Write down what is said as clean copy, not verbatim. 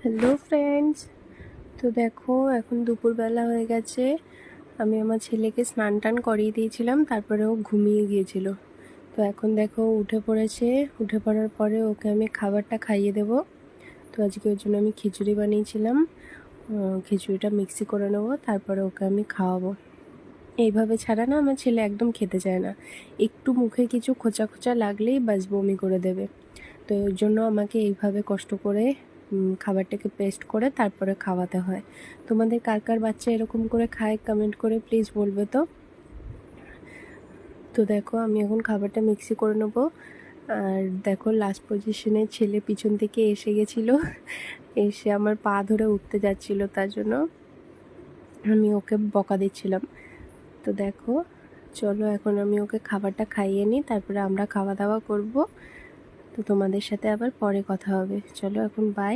Hello friends, তো দেখো এখন দুপুরবেলা হয়ে গেছে। আমি আমার ছেলেকে স্নান টান করিয়ে দিয়েছিলাম, তারপরে ও ঘুমিয়ে গিয়েছিল। তো এখন দেখো উঠে পড়েছে। উঠে পড়ার পরে ওকে আমি খাবারটা খাইয়ে দেব। তো আজকে ওর জন্য আমি খিচুড়ি বানিয়েছিলাম। খিচুড়িটা মিক্সি করে নেবো, তারপরে ওকে আমি খাওয়াবো। এইভাবে ছাড়া না আমার ছেলে একদম খেতে চায় না। একটু মুখে কিছু খোঁচা খোঁচা লাগলেই বাস বমি করে দেবে। তো এর জন্য আমাকে এইভাবে কষ্ট করে খাবারটাকে পেস্ট করে তারপরে খাওয়াতে হয়। তোমাদের কার কার বাচ্চা এরকম করে খায় কমেন্ট করে প্লিজ বলবে তো। তো দেখো আমি এখন খাবারটা মিক্সি করে নেবো। আর দেখো লাস্ট পজিশনে ছেলে পিছন থেকে এসে গেছিলো, এসে আমার পা ধরে উঠতে যাচ্ছিলো, তার জন্য আমি ওকে বকা দিচ্ছিলাম। তো দেখো চলো এখন আমি ওকে খাবারটা খাইয়ে নিই, তারপরে আমরা খাওয়া দাওয়া করব। তো তোমাদের সাথে আবার পরে কথা হবে। চলো এখন বাই।